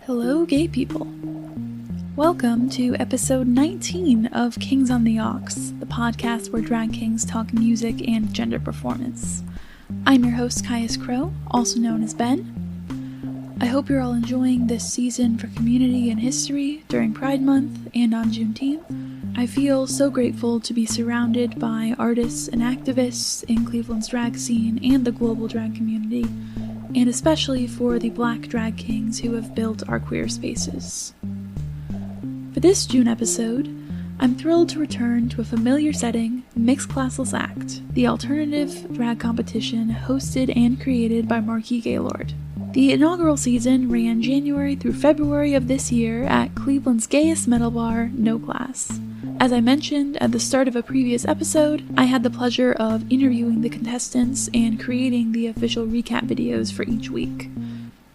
Hello, gay people. Welcome to episode 19 of Kings on the Aux, the podcast where drag kings talk music and gender performance. I'm your host, Caius Crow, also known as Ben. I hope you're all enjoying this season for community and history during Pride Month and on Juneteenth. I feel so grateful to be surrounded by artists and activists in Cleveland's drag scene and the global drag community, and especially for the Black drag kings who have built our queer spaces. For this June episode, I'm thrilled to return to a familiar setting, Mixed Classless Act, the alternative drag competition hosted and created by Marquis Gaylord. The inaugural season ran January through February of this year at Cleveland's gayest metal bar, No Class. As I mentioned at the start of a previous episode, I had the pleasure of interviewing the contestants and creating the official recap videos for each week.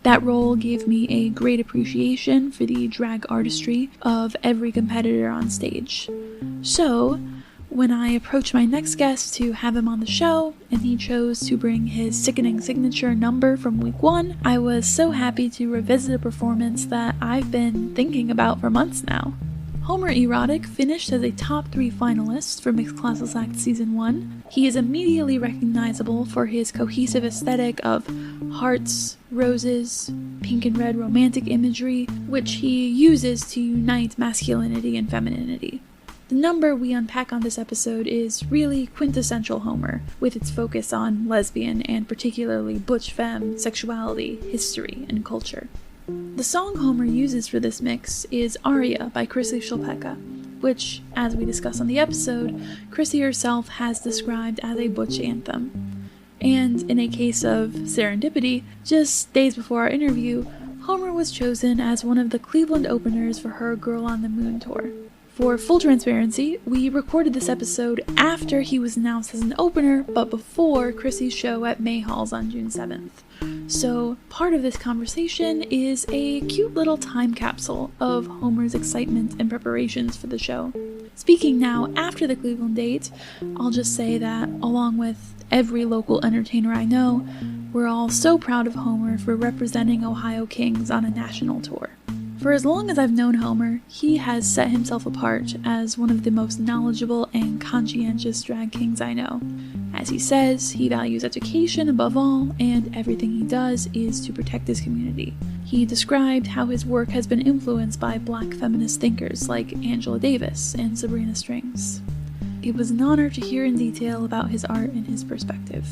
That role gave me a great appreciation for the drag artistry of every competitor on stage. So, when I approached my next guest to have him on the show, and he chose to bring his sickening signature number from week 1, I was so happy to revisit a performance that I've been thinking about for months now. Homer E. Rodick finished as a top 3 finalist for Mixed Classless Act Season 1. He is immediately recognizable for his cohesive aesthetic of hearts, roses, pink and red romantic imagery, which he uses to unite masculinity and femininity. The number we unpack on this episode is really quintessential Homer, with its focus on lesbian and particularly butch femme sexuality, history, and culture. The song Homer uses for this mix is ARIA by Chrissy Chlapecka, which, as we discuss on the episode, Chrissy herself has described as a butch anthem. And in a case of serendipity, just days before our interview, Homer was chosen as one of the Cleveland openers for her Girl on the Moon tour. For full transparency, we recorded this episode after he was announced as an opener, but before Chrissy's show at May Halls on June 7th. So part of this conversation is a cute little time capsule of Homer's excitement and preparations for the show. Speaking now after the Cleveland date, I'll just say that along with every local entertainer I know, we're all so proud of Homer for representing Ohio Kings on a national tour. For as long as I've known Homer, he has set himself apart as one of the most knowledgeable and conscientious drag kings I know. As he says, he values education above all, and everything he does is to protect his community. He described how his work has been influenced by Black feminist thinkers like Angela Davis and Sabrina Strings. It was an honor to hear in detail about his art and his perspective.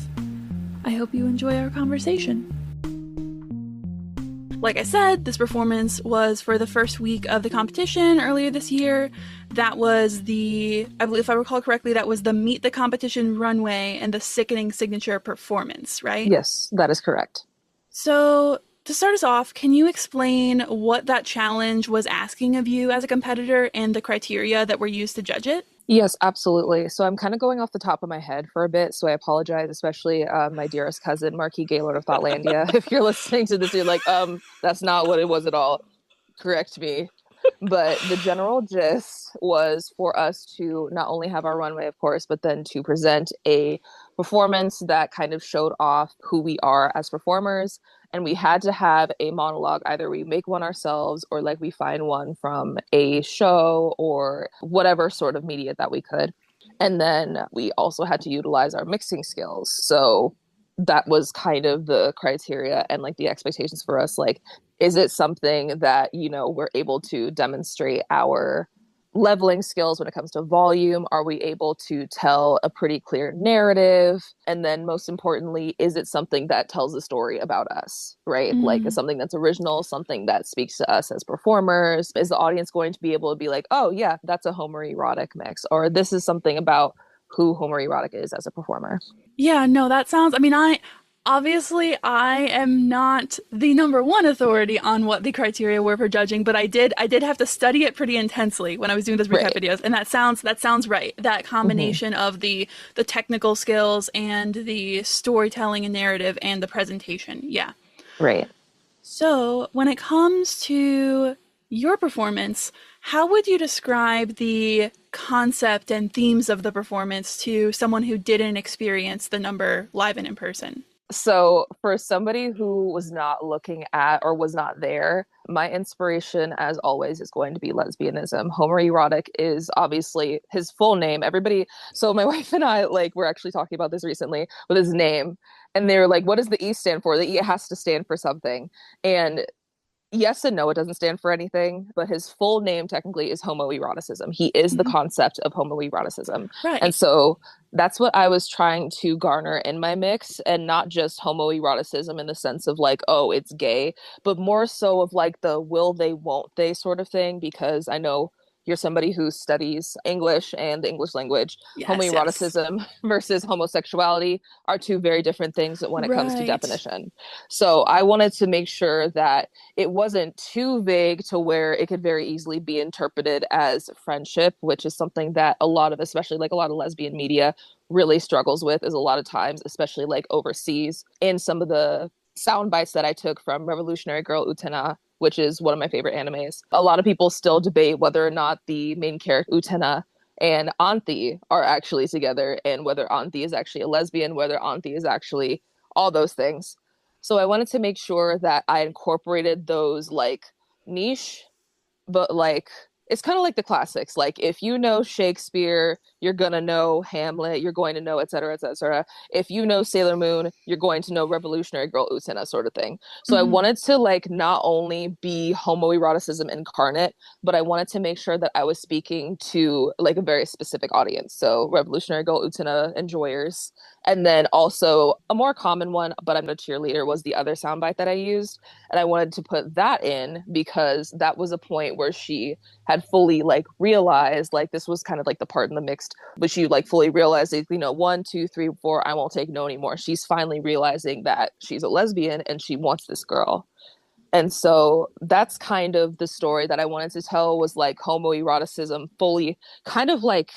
I hope you enjoy our conversation. Like I said, this performance was for the first week of the competition earlier this year. That was I believe if I recall correctly, that was the Meet the Competition runway and the sickening signature performance, right? Yes, that is correct. So, to start us off, can you explain what that challenge was asking of you as a competitor and the criteria that were used to judge it? Yes, absolutely. So I'm kind of going off the top of my head for a bit, so I apologize, especially my dearest cousin, Marquis Gaylord of Thoughtlandia. If you're listening to this, you're like, that's not what it was at all. Correct me. But the general gist was for us to not only have our runway, of course, but then to present a performance that kind of showed off who we are as performers. And we had to have a monologue. Either we make one ourselves or like we find one from a show or whatever sort of media that we could. And then we also had to utilize our mixing skills. So that was kind of the criteria and like the expectations for us. Like, is it something that, we're able to demonstrate our leveling skills when it comes to volume? Are we able to tell a pretty clear narrative? And then most importantly, is it something that tells a story about us, right? Mm-hmm. Like something that's original, something that speaks to us as performers? Is the audience going to be able to be like, oh yeah, that's a Homer E. Rodick mix, or this is something about who Homer E. Rodick is as a performer? Yeah, no, that sounds, obviously, I am not the number one authority on what the criteria were for judging, but I did have to study it pretty intensely when I was doing those recap videos, and that sounds right. That combination of the technical skills and the storytelling and narrative and the presentation, yeah. Right. So, when it comes to your performance, how would you describe the concept and themes of the performance to someone who didn't experience the number live and in person? So, for somebody who was not looking at or was not there, my inspiration, as always, is going to be lesbianism. Homer E. Rodick is obviously his full name. Everybody, so my wife and I, like, we're actually talking about this recently with his name, and they were like, what does the E stand for? The E has to stand for something. And yes and no, it doesn't stand for anything, but his full name technically is homoeroticism. He is the Mhm. concept of homoeroticism. And Right. so that's what I was trying to garner in my mix, and not just homoeroticism in the sense of like, oh, it's gay, but more so of like the will they, won't they sort of thing, because I know you're somebody who studies English and the English language. Yes, yes. Homoeroticism versus homosexuality are two very different things when it comes to Right. definition. So I wanted to make sure that it wasn't too vague to where it could very easily be interpreted as friendship, which is something that a lot of, especially like a lot of lesbian media, really struggles with, is a lot of times, especially like overseas. In some of the sound bites that I took from Revolutionary Girl Utena, which is one of my favorite animes, a lot of people still debate whether or not the main character Utena and Anthi are actually together, and whether Anthi is actually a lesbian, whether Anthi is actually all those things. So I wanted to make sure that I incorporated those like niche, but like it's kind of like the classics. Like if you know Shakespeare, you're gonna know Hamlet, you're going to know et cetera, et cetera. If you know Sailor Moon, you're going to know Revolutionary Girl Utena sort of thing. So I Mhm. wanted to like not only be homoeroticism incarnate, but I wanted to make sure that I was speaking to like a very specific audience. So Revolutionary Girl Utena enjoyers. And then also a more common one, but I'm a cheerleader, was the other soundbite that I used. And I wanted to put that in because that was a point where she had fully like realized, like this was kind of like the part in the mixed, but she like fully realized that, you know, 1 2 3 4, I won't take no anymore. She's finally realizing that she's a lesbian and she wants this girl. And so that's kind of the story that I wanted to tell, was like homoeroticism fully kind of like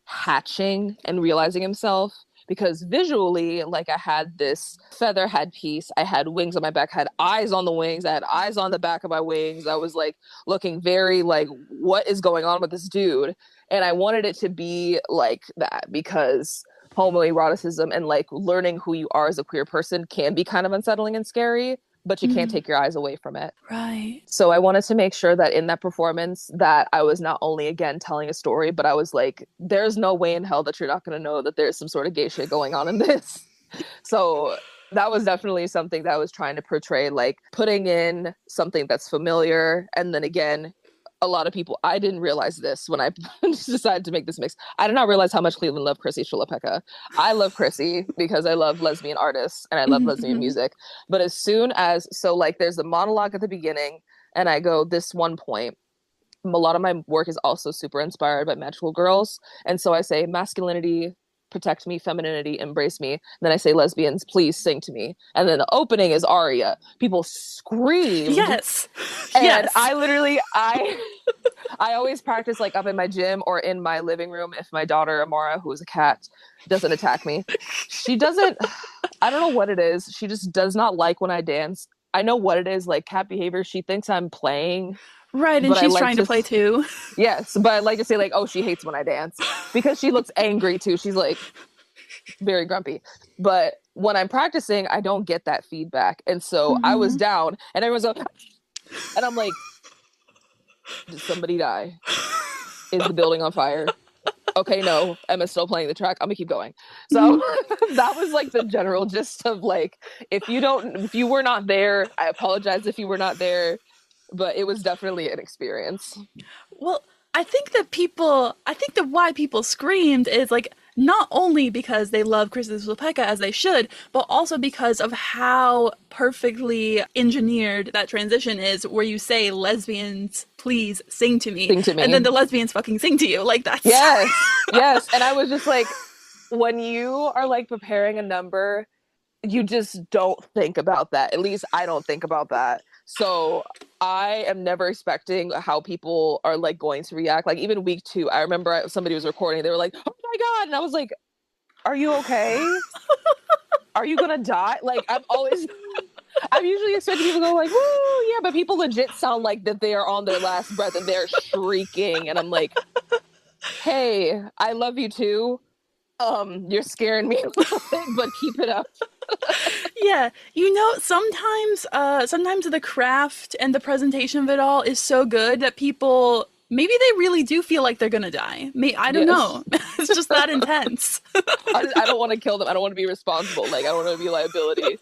hatching and realizing himself. Because visually, like I had this feather headpiece, I had wings on my back, I had eyes on the wings, I had eyes on the back of my wings. I was like looking very like, what is going on with this dude? And I wanted it to be like that because homoeroticism and like learning who you are as a queer person can be kind of unsettling and scary, but you can't Mhm. take your eyes away from it. Right. So I wanted to make sure that in that performance that I was not only again telling a story, but I was like, there's no way in hell that you're not going to know that there's some sort of gay shit going on in this. So that was definitely something that I was trying to portray, like putting in something that's familiar. And then again, a lot of people, I didn't realize this when I decided to make this mix. I did not realize how much Cleveland loved Chrissy Chlapecka. I love Chrissy because I love lesbian artists and I love Mhm, lesbian mhm. music. But as soon as, so like there's a monologue at the beginning, and I go, this one point, a lot of my work is also super inspired by magical girls. And so I say, masculinity, protect me, femininity, embrace me. And then I say, lesbians, please sing to me. And then the opening is ARIA. People screamed. Yes. And Yes. I literally, I always practice like up in my gym or in my living room if my daughter Amara, who is a cat, doesn't attack me. She doesn't, I don't know what it is. She just does not like when I dance. I know what it is, like cat behavior. She thinks I'm playing, Right, and but I she's like trying to to, play too. yes, but I like to say like, oh, she hates when I dance because she looks angry too. She's like very grumpy. But when I'm practicing, I don't get that feedback. And so I was Mhm. down and everyone's like, and I'm like, did somebody die? Is the building on fire? Okay, no, Emma's still playing the track. I'm gonna keep going. So Mhm. that was like the general gist of like, if you were not there, I apologize if you were not there, but it was definitely an experience. Well, I think that why people screamed is like not only because they love Chrissy Chlapecka as they should, but also because of how perfectly engineered that transition is, where you say, lesbians, please sing to me, Sing to and then me. the lesbians fucking sing to you. Like that's Yes, yes. And I was just like, when you are like preparing a number, you just don't think about that. At least I don't think about that. So I am never expecting how people are like going to react. Like even week 2, I remember somebody was recording. They were like, "Oh my god!" And I was like, "Are you okay? Are you gonna die?" Like I'm usually expecting people to go like, "Woo, yeah," but people legit sound like that they are on their last breath and they're shrieking, and I'm like, "Hey, I love you too. You're scaring me a little bit, but keep it up." Yeah, sometimes the craft and the presentation of it all is so good that people maybe they really do feel like they're gonna die. I don't Yes. know. It's just that intense. I don't want to kill them. I don't want to be responsible. Like, I don't want to be a liability.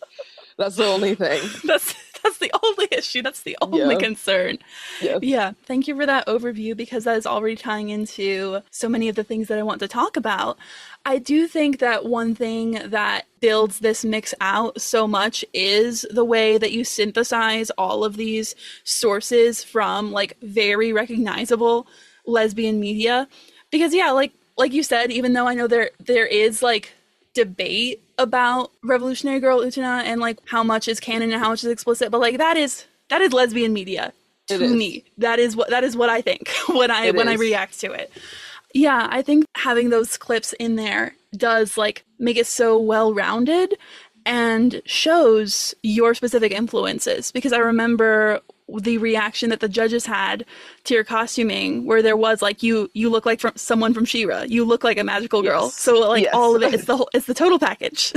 That's the only thing. That's the only issue. That's the only Yeah. concern. Yes. Yeah, thank you for that overview because that is already tying into so many of the things that I want to talk about. I do think that one thing that builds this mix out so much is the way that you synthesize all of these sources from like very recognizable lesbian media. Because yeah, like you said, even though I know there is like debate about Revolutionary Girl Utena and like how much is canon and how much is explicit, but like that is lesbian media to me. That is what I think when I react to it. Yeah, I think having those clips in there does like make it so well-rounded and shows your specific influences, because I remember the reaction that the judges had to your costuming, where there was like you look like someone from She-Ra, you look like a magical girl. Yes. So like Yes. all of it, it's the total package.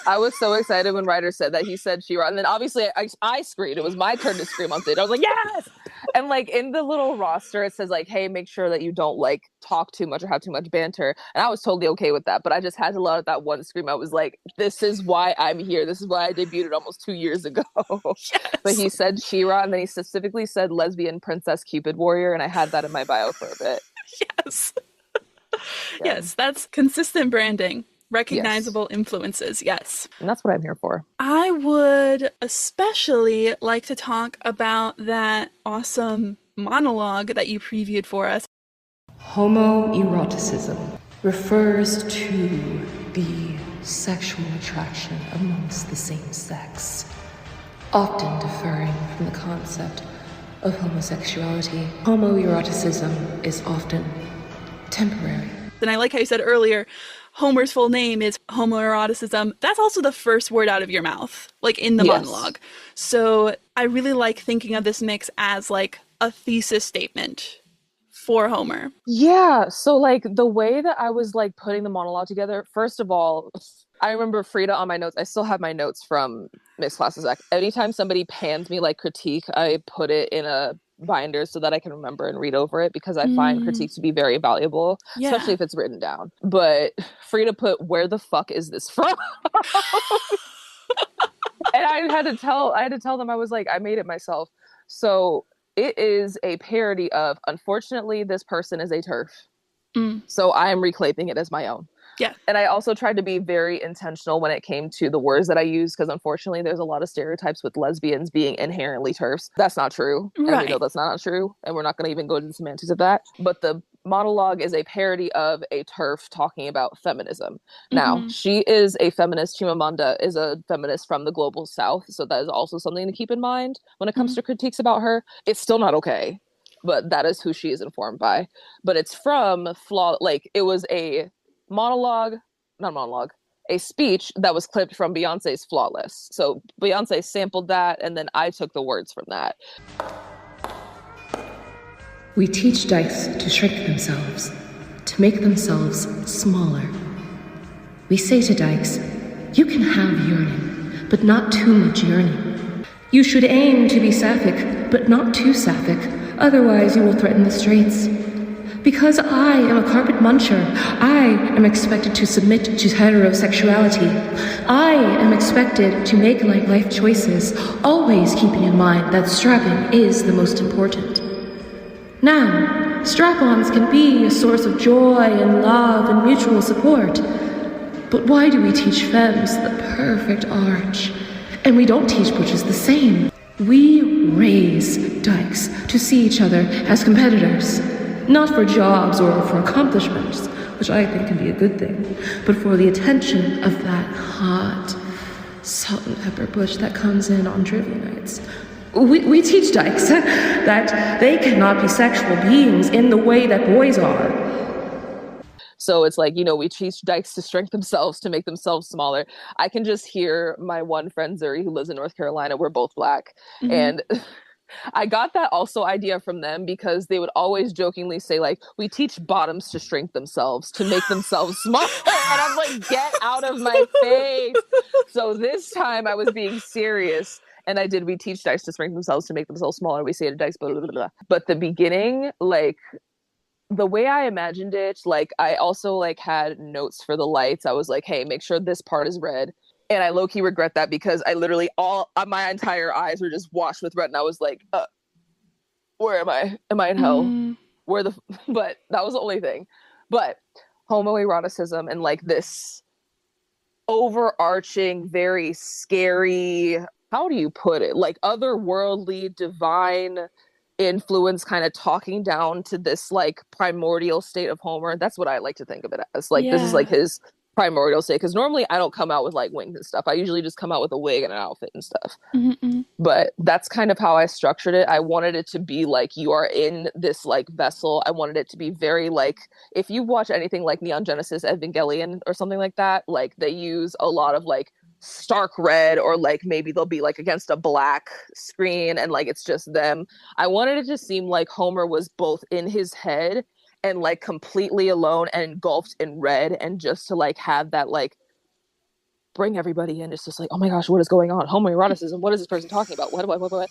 I was so excited when Ryder said that. He said She-Ra, and then obviously I screamed. It was my turn to scream on stage. I was like, yes! And like in the little roster, it says like, hey, make sure that you don't like talk too much or have too much banter. And I was totally okay with that, but I just had to let out that one scream. I was like, this is why I'm here. This is why I debuted almost 2 years ago. Yes. But he said She-Ra, and then he specifically said lesbian princess Cupid warrior, and I had that in my bio for a bit. Yes. Yeah. Yes, that's consistent branding. Recognizable influences, yes. And that's what I'm here for. I would especially like to talk about that awesome monologue that you previewed for us. Homoeroticism refers to the sexual attraction amongst the same sex, often differing from the concept of homosexuality. Homoeroticism is often temporary. And I like how you said earlier, Homer's full name is homoeroticism. That's also the first word out of your mouth, like in the monologue. So I really like thinking of this mix as like a thesis statement for Homer. Yeah. So like the way that I was like putting the monologue together, first of all, I remember Frida on my notes. I still have my notes from Classless Act. Anytime somebody pans me like critique, I put it in a binder so that I can remember and read over it, because I find critiques to be very valuable, especially if it's written down. But Frida put, where the fuck is this from? And I had to tell them, I was like, I made it myself. So it is a parody of, unfortunately, this person is a TERF. So I am reclaiming it as my own. Yeah. And I also tried to be very intentional when it came to the words that I use, because unfortunately there's a lot of stereotypes with lesbians being inherently TERFs. That's not true. Right. And we know that's not true. And we're not going to even go into the semantics of that. But the monologue is a parody of a TERF talking about feminism. Now, she is a feminist. Chimamanda is a feminist from the global south. So that is also something to keep in mind when it comes to critiques about her. It's still not okay, but that is who she is informed by. But it's from it was a a speech that was clipped from Beyonce's Flawless. So Beyonce sampled that, and then I took the words from that. We teach dykes to shrink themselves, to make themselves smaller. We say to dykes, you can have yearning, but not too much yearning. You should aim to be sapphic, but not too sapphic, otherwise you will threaten the streets. Because I am a carpet muncher, I am expected to submit to heterosexuality. I am expected to make life choices, always keeping in mind that strapping is the most important. Now, strap-ons can be a source of joy and love and mutual support. But why do we teach femmes the perfect arch? And we don't teach butches the same. We raise dykes to see each other as competitors. Not for jobs or for accomplishments, which I think can be a good thing, but for the attention of that hot salt and pepper butch that comes in on trivia nights. We teach dykes that they cannot be sexual beings in the way that boys are. So it's like, we teach dykes to shrink themselves, to make themselves smaller. I can just hear my one friend, Zuri, who lives in North Carolina. We're both Black. And I got that also idea from them because they would always jokingly say, like, we teach bottoms to shrink themselves, to make themselves smaller. And I'm like, get out of my face. So this time I was being serious. And I did, we teach dykes to shrink themselves, to make themselves smaller. We say to dykes, blah, blah, blah, blah. But the beginning, like, the way I imagined it, like, I also, like, had notes for the lights. I was like, hey, make sure this part is red. And I low-key regret that because I literally my entire eyes were just washed with red. And I was like, where am I? Am I in hell? But that was the only thing. But homoeroticism and, like, this overarching, very scary, how do you put it? Like, otherworldly, divine influence kind of talking down to this, like, primordial state of Homer. That's what I like to think of it as. Like, this is, like, his primordial state, because normally I don't come out with, like, wings and stuff. I usually just come out with a wig and an outfit and stuff. But that's kind of how I structured it. I wanted it to be like, you are in this, like, vessel. I wanted it to be very, like, if you watch anything like Neon Genesis Evangelion or something like that, like, they use a lot of, like, stark red, or, like, maybe they'll be, like, against a black screen and, like, it's just them. I wanted it to seem like Homer was both in his head and, like, completely alone and engulfed in red, and just to, like, have that, like, bring everybody in. It's just like, oh my gosh, what is going on? Homoeroticism, what is this person talking about? What?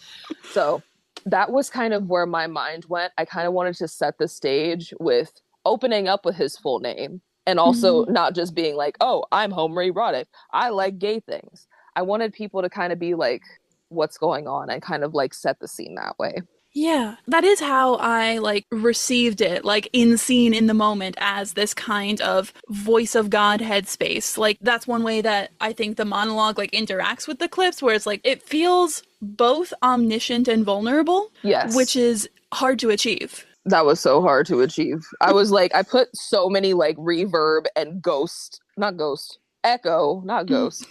So that was kind of where my mind went. I kind of wanted to set the stage with opening up with his full name, and also not just being like, oh, I'm Homer E. Rodick, I like gay things. I wanted people to kind of be like, what's going on, and kind of, like, set the scene that way. Yeah, that is how I, like, received it, like, in scene, in the moment, as this kind of voice of God headspace. Like, that's one way that I think the monologue, like, interacts with the clips, where it's like, it feels both omniscient and vulnerable. Yes. Which is hard to achieve. That was so hard to achieve. I was like, I put so many, like, reverb and echo, not ghost.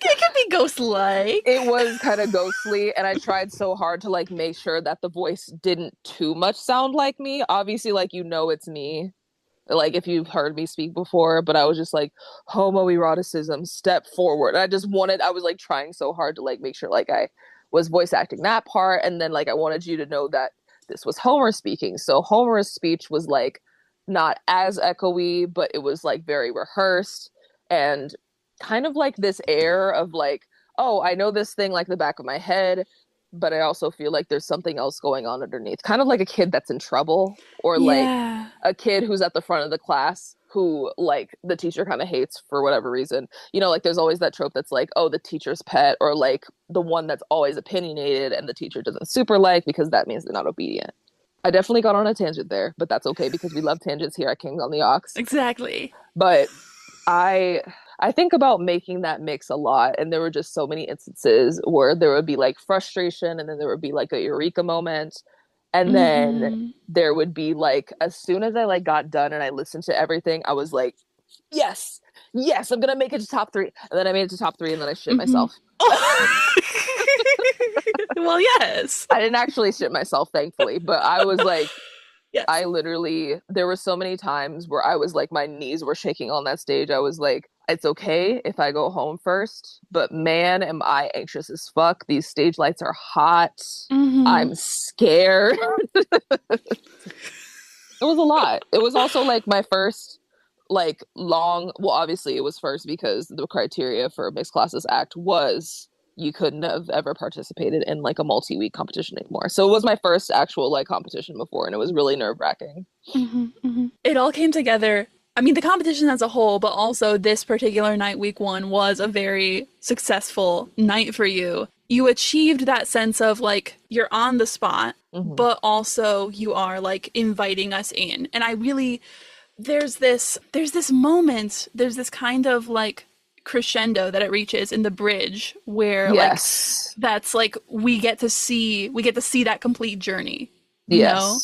It can be ghost-like. It was kind of ghostly, and I tried so hard to, like, make sure that the voice didn't too much sound like me. Obviously, like, you know, it's me, like, if you've heard me speak before, but I was just like, homoeroticism, step forward. I was, like, trying so hard to, like, make sure, like, I was voice acting that part, and then, like, I wanted you to know that this was Homer speaking. So Homer's speech was, like, not as echoey, but it was, like, very rehearsed, and kind of, like, this air of, like, oh, I know this thing like the back of my head, but I also feel like there's something else going on underneath. Kind of like a kid that's in trouble, or like a kid who's at the front of the class who, like, the teacher kind of hates for whatever reason. You know, like, there's always that trope that's like, oh, the teacher's pet, or, like, the one that's always opinionated and the teacher doesn't super like, because that means they're not obedient. I definitely got on a tangent there, but that's okay, because we love tangents here at Kings on the Ox. Exactly. But I think about making that mix a lot, and there were just so many instances where there would be, like, frustration, and then there would be, like, a eureka moment, and then there would be, like, as soon as I, like, got done and I listened to everything, I was like, yes, I'm gonna make it to top 3, and then I made it to top 3, and then I shit myself. Well, yes. I didn't actually shit myself, thankfully, but I was like, yes. I literally, there were so many times where I was like, my knees were shaking on that stage. I was like, it's okay if I go home first, but man, am I anxious as fuck. These stage lights are hot. I'm scared. It was a lot. It was also, like, my first, like, long, well, obviously it was first because the criteria for Mixed Classless Act was you couldn't have ever participated in, like, a multi-week competition anymore. So it was my first actual, like, competition before, and it was really nerve-wracking. It all came together. I mean, the competition as a whole, but also this particular night, week 1, was a very successful night for you. You achieved that sense of, like, you're on the spot, but also you are, like, inviting us in. And I really, there's this moment, there's this kind of, like, crescendo that it reaches in the bridge where, like, that's, like, we get to see that complete journey. You know?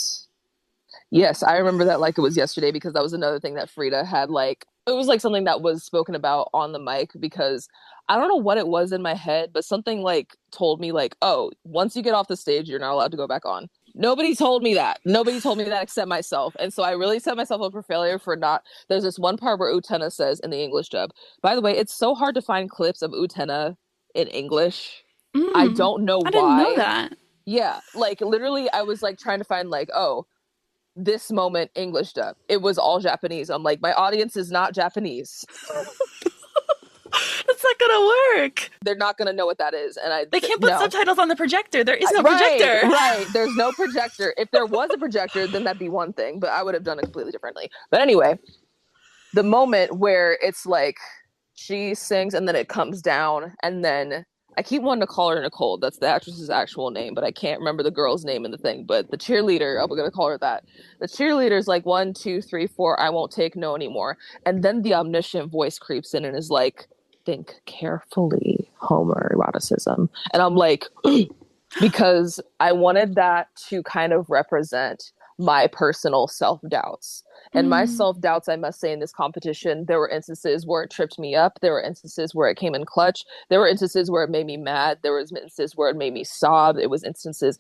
Yes, I remember that like it was yesterday, because that was another thing that Frida had, like, it was, like, something that was spoken about on the mic, because I don't know what it was in my head, but something, like, told me, like, oh, once you get off the stage, you're not allowed to go back on. Nobody told me that except myself. And so I really set myself up for failure for not. There's this one part where Utena says in the English dub, by the way, it's so hard to find clips of Utena in English. I don't know why. I didn't know that. Yeah, like literally I was like trying to find like, oh, this moment English dub. It was all Japanese. I'm like, my audience is not Japanese. That's not gonna work. They're not gonna know what that is. And they can't put subtitles on the projector. There is no right, projector. Right. There's no projector. If there was a projector, then that'd be one thing, but I would have done it completely differently. But anyway, the moment where it's like she sings and then it comes down, and then I keep wanting to call her Nicole. That's the actress's actual name, but I can't remember the girl's name in the thing. But the cheerleader, I'm gonna call her that. The cheerleader's like 1, 2, 3, 4. I won't take no anymore. And then the omniscient voice creeps in and is like, think carefully, homoeroticism. And I'm like, because I wanted that to kind of represent my personal self-doubts. And my self-doubts, I must say, in this competition, there were instances where it tripped me up. There were instances where it came in clutch. There were instances where it made me mad. There was instances where it made me sob. It was instances,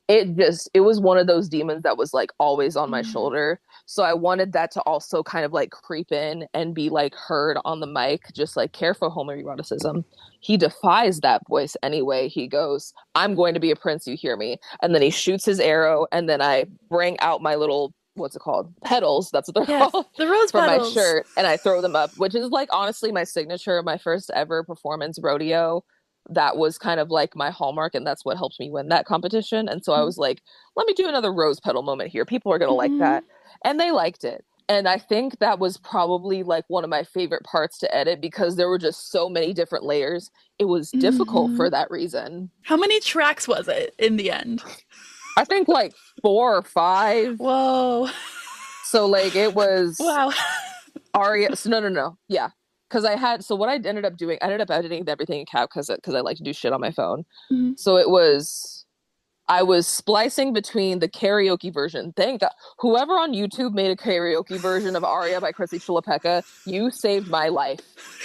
it was one of those demons that was like always on my shoulder. So I wanted that to also kind of like creep in and be like heard on the mic, just like care for homoeroticism. He defies that voice anyway. He goes, I'm going to be a prince, you hear me? And then he shoots his arrow, and then I bring out my little, what's it called? Petals. That's what they're called. The rose for petals. My shirt, and I throw them up, which is like honestly my signature, my first ever performance rodeo. That was kind of like my hallmark, and that's what helped me win that competition. And so I was like, let me do another rose petal moment here. People are going to like that. And they liked it. And I think that was probably like one of my favorite parts to edit, because there were just so many different layers. It was difficult for that reason. How many tracks was it in the end? I think like 4 or 5. Whoa. So like it was wow. ARIA. So no. Yeah. Because what I ended up doing, I ended up editing everything in Cap because I like to do shit on my phone. So I was splicing between the karaoke version. Thank God. Whoever on YouTube made a karaoke version of ARIA by Chrissy Chlapecka, you saved my life.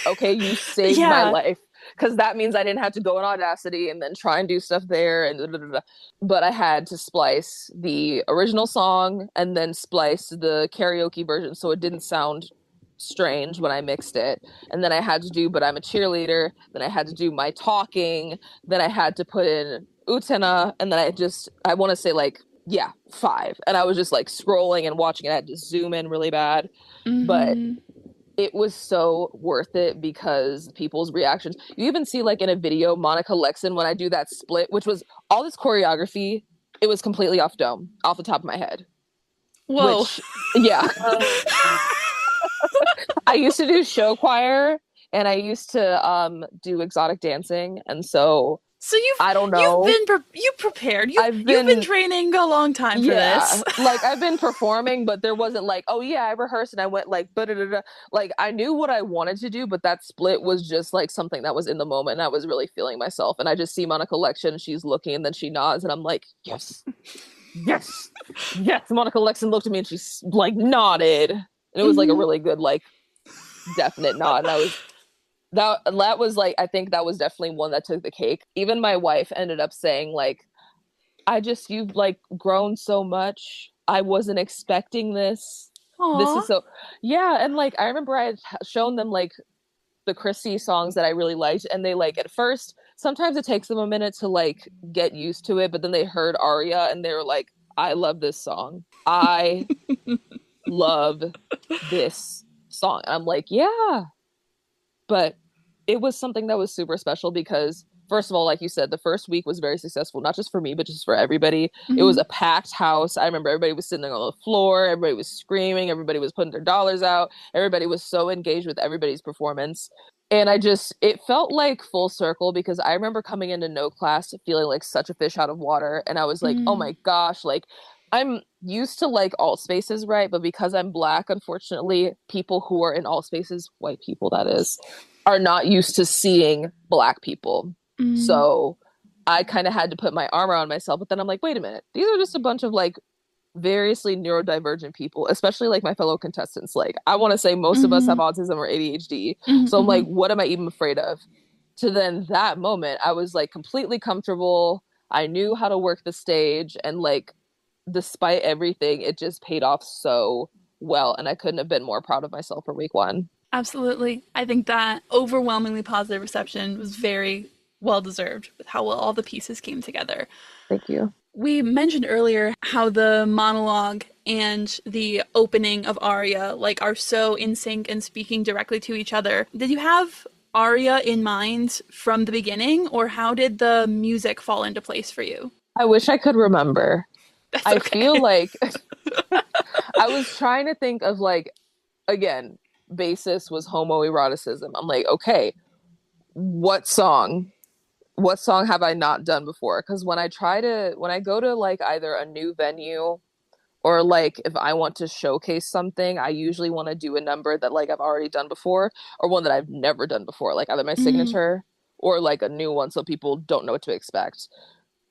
Okay, you saved my life. Because that means I didn't have to go in Audacity and then try and do stuff there. And But I had to splice the original song and then splice the karaoke version so it didn't sound strange when I mixed it. And then I had to do But I'm a Cheerleader. Then I had to do my talking. Then I had to put in Utena. And then I want to say 5. And I was just like scrolling and watching it. I had to zoom in really bad. But it was so worth it because people's reactions. You even see like in a video, Monica Lexon, when I do that split, which was all this choreography, it was completely off dome, off the top of my head. Whoa. Yeah. I used to do show choir, and I used to do exotic dancing, and so I don't know. You prepared. You've been training a long time for this. Like I've been performing, but there wasn't like, oh yeah, I rehearsed and I went like, like I knew what I wanted to do, but that split was just like something that was in the moment, and I was really feeling myself. And I just see Monica Lexon, and she's looking, and then she nods, and I'm like, yes. Monica Lexon looked at me, and she's like nodded. And it was like a really good, like, definite nod. And that was like, I think that was definitely one that took the cake. Even my wife ended up saying, like, you've like grown so much. I wasn't expecting this. Aww. This is so, yeah. And like, I remember I had shown them like the Chrissy songs that I really liked. And they like, at first, sometimes it takes them a minute to like get used to it. But then they heard ARIA and they were like, I love this song. I love this song. And I'm like, yeah. But it was something that was super special because, first of all, like you said, the first week was very successful, not just for me, but just for everybody. It was a packed house. I remember everybody was sitting there on the floor. Everybody was screaming. Everybody was putting their dollars out. Everybody was so engaged with everybody's performance. And it felt like full circle because I remember coming into no class feeling like such a fish out of water. And I was like, oh my gosh, like, I'm used to like all spaces, right? But because I'm Black, unfortunately, people who are in all spaces, white people that is, are not used to seeing Black people. So I kind of had to put my armor on myself. But then I'm like, wait a minute, these are just a bunch of like variously neurodivergent people, especially like my fellow contestants. Like I want to say most of us have autism or ADHD. So I'm like, what am I even afraid of? To then that moment, I was like completely comfortable. I knew how to work the stage, and like, despite everything, it just paid off so well, and I couldn't have been more proud of myself for week 1. Absolutely. I think that overwhelmingly positive reception was very well deserved with how well all the pieces came together. Thank you. We mentioned earlier how the monologue and the opening of ARIA like are so in sync and speaking directly to each other. Did you have ARIA in mind from the beginning, or how did the music fall into place for you? I wish I could remember. That's I okay. feel like I was trying to think of like, again, basis was homoeroticism. I'm like, okay, what song? What song have I not done before? Because when I go to like either a new venue or like if I want to showcase something, I usually want to do a number that like I've already done before or one that I've never done before, like either my signature or like a new one so people don't know what to expect.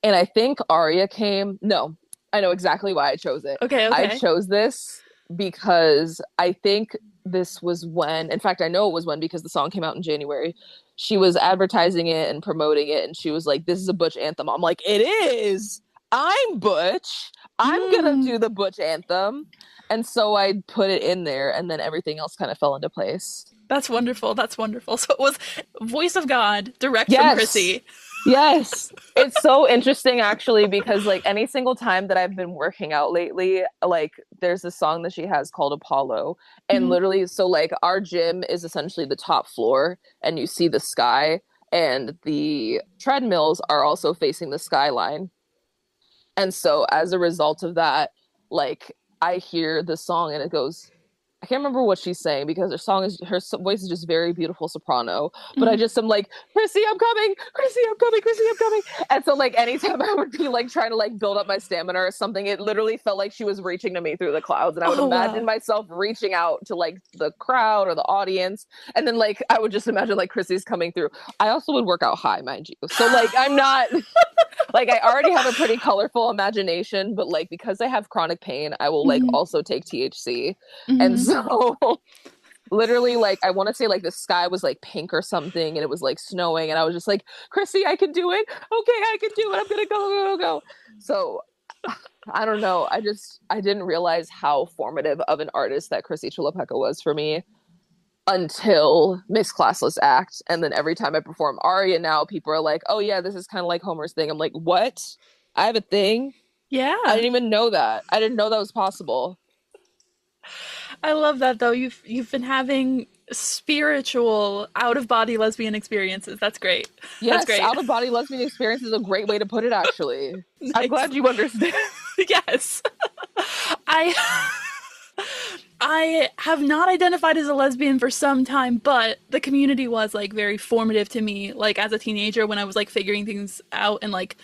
And I think Aria came. No, I know exactly why I chose it. Okay. I chose this because I think this was when, in fact, I know it was when because the song came out in January. She was advertising it and promoting it, and she was like, "This is a Butch anthem." I'm like, "It is. I'm Butch. I'm gonna do the Butch anthem." And so I put it in there, and then everything else kind of fell into place. That's wonderful. That's wonderful. So it was Voice of God, direct from Chrissy. Yes. It's so interesting actually because like any single time that I've been working out lately, like there's a song that she has called Apollo. And literally, so like our gym is essentially the top floor and you see the sky and the treadmills are also facing the skyline. And so as a result of that, like I hear the song and it goes, I can't remember what she's saying because her voice is just very beautiful soprano. But I just am like, Chrissy, I'm coming, Chrissy, I'm coming, Chrissy, I'm coming. And so like anytime I would be like trying to like build up my stamina or something, it literally felt like she was reaching to me through the clouds. And I would imagine myself reaching out to like the crowd or the audience. And then like I would just imagine like Chrissy's coming through. I also would work out high, mind you. So like I'm not like I already have a pretty colorful imagination, but like because I have chronic pain, I will like also take THC. And so literally like I want to say like the sky was like pink or something and it was like snowing and I was just like, Chrissy, I can do it. Okay, I can do it. I'm gonna go. So I don't know. I didn't realize how formative of an artist that Chrissy Chlapecka was for me until Miss Classless Act. And then every time I perform Aria now, people are like, oh yeah, this is kind of like Homer's thing. I'm like, what? I have a thing? Yeah. I didn't even know that. I didn't know that was possible. I love that though. You've been having spiritual out-of-body lesbian experiences. That's great. Yes, That's great. out-of-body lesbian experience is a great way to put it, actually. Nice. I'm glad you understand. Yes. I have not identified as a lesbian for some time, but the community was like very formative to me, like as a teenager when I was like figuring things out, and like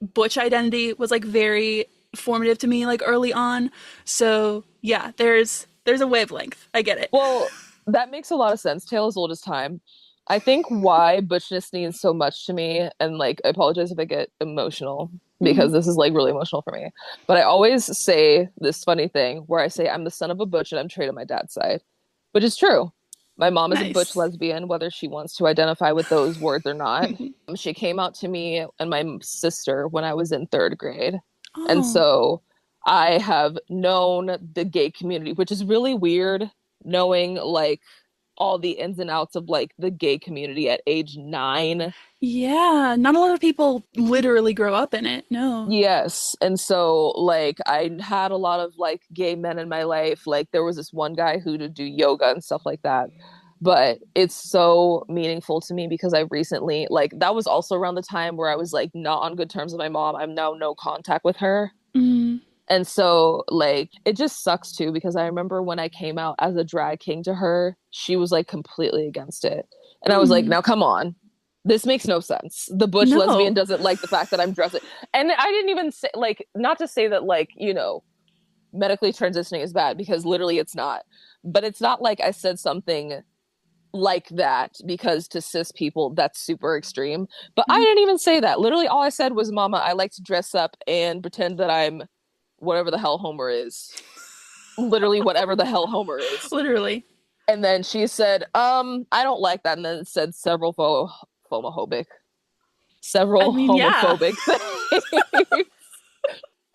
Butch identity was like very formative to me like early on. So yeah, there's a wavelength. I get it. Well, that makes a lot of sense. Tale as old as time. I think why Butchness means so much to me, and like I apologize if I get emotional because this is like really emotional for me, but I always say this funny thing where I say I'm the son of a Butch and I'm straight on my dad's side, which is true. My mom is a Butch lesbian, whether she wants to identify with those words or not. She came out to me and my sister when I was in 3rd grade. And so I have known the gay community, which is really weird, knowing like all the ins and outs of like the gay community at age 9. Yeah, not a lot of people literally grow up in it. No. Yes. And so like I had a lot of like gay men in my life. Like there was this one guy who would do yoga and stuff like that. But it's so meaningful to me because I recently, like that was also around the time where I was like not on good terms with my mom. I'm now no contact with her. And so like it just sucks too because I remember when I came out as a drag king to her, she was like completely against it. And I was like, now come on. This makes no sense. The Butch lesbian doesn't like the fact that I'm dressing. And I didn't even say, like, not to say that, like, you know, medically transitioning is bad because literally it's not. But it's not like I said something like that because to cis people, that's super extreme. But I didn't even say that. Literally all I said was, Mama, I like to dress up and pretend that I'm whatever the hell Homer is. Literally whatever the hell Homer is. Literally. And then she said, I don't like that. And then it said several homophobic things.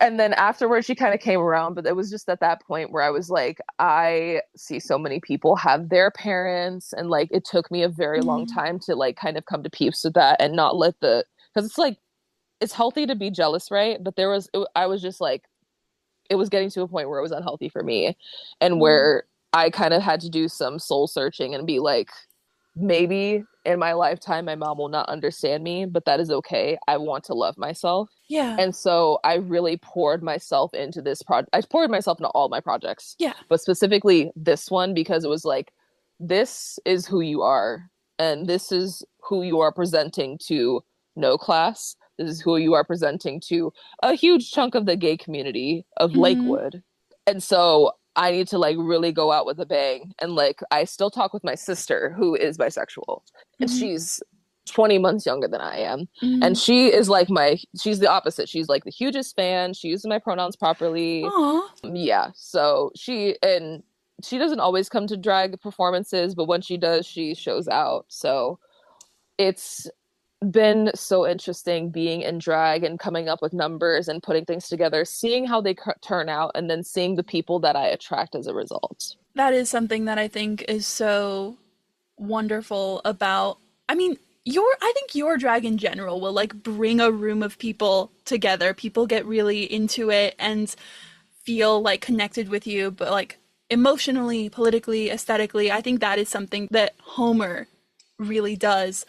And then afterwards she kind of came around, but it was just at that point where I was like, I see so many people have their parents, and like it took me a very long time to like kind of come to peace with that and not let the, because it's like it's healthy to be jealous, right? But I was just like, it was getting to a point where it was unhealthy for me, and where I kind of had to do some soul searching and be like, maybe in my lifetime my mom will not understand me, but that is okay. I want to love myself. Yeah. And so I really poured myself into this project. I poured myself into all my projects. Yeah. But specifically this one, because it was like, this is who you are, and this is who you are presenting to no class. This is who you are presenting to a huge chunk of the gay community of Lakewood. And so I need to like really go out with a bang. And like, I still talk with my sister who is bisexual, and she's 20 months younger than I am. And she is like she's the opposite. She's like the hugest fan. She uses my pronouns properly. Aww. Yeah. So she doesn't always come to drag performances, but when she does, she shows out. So it's been so interesting being in drag and coming up with numbers and putting things together, seeing how they turn out, and then seeing the people that I attract as a result. That is something that I think is so wonderful about, I mean, I think your drag in general will like bring a room of people together. People get really into it and feel like connected with you, but like emotionally, politically, aesthetically, I think that is something that Homer really does.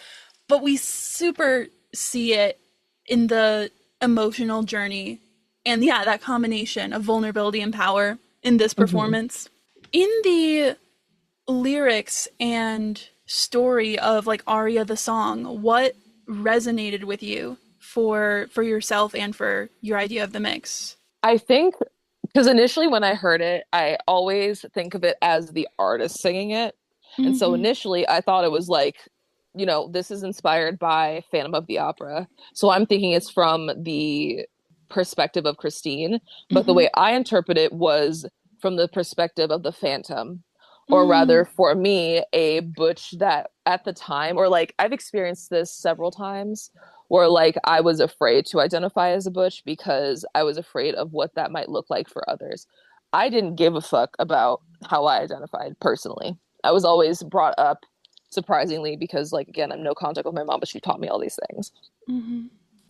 But we super see it in the emotional journey. And yeah, that combination of vulnerability and power in this performance. In the lyrics and story of like ARIA the song, what resonated with you for yourself and for your idea of the mix? I think because initially when I heard it, I always think of it as the artist singing it. And so initially I thought it was like, you know, this is inspired by Phantom of the Opera. So I'm thinking it's from the perspective of Christine. But the way I interpret it was from the perspective of the Phantom. Or rather, for me, a Butch that at the time, or like I've experienced this several times, where like I was afraid to identify as a Butch because I was afraid of what that might look like for others. I didn't give a fuck about how I identified personally. I was always brought up, surprisingly, because like, again, I'm no contact with my mom, but she taught me all these things.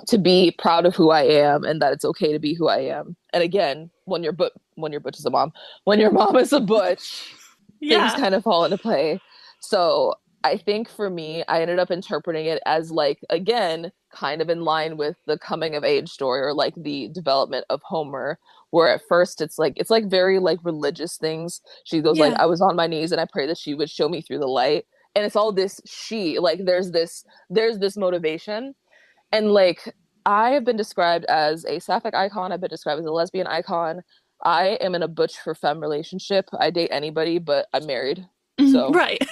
To be proud of who I am, and that it's okay to be who I am. And again, when your Butch is a mom, when your mom is a Butch, things kind of fall into play. So I think for me, I ended up interpreting it as like, again, kind of in line with the coming of age story, or like the development of Homer, where at first it's like very like religious things. She goes like, I was on my knees and I prayed that she would show me through the light. And it's all this like there's this motivation. And like, I have been described as a sapphic icon. I've been described as a lesbian icon. I am in a Butch for femme relationship. I date anybody, but I'm married. So right.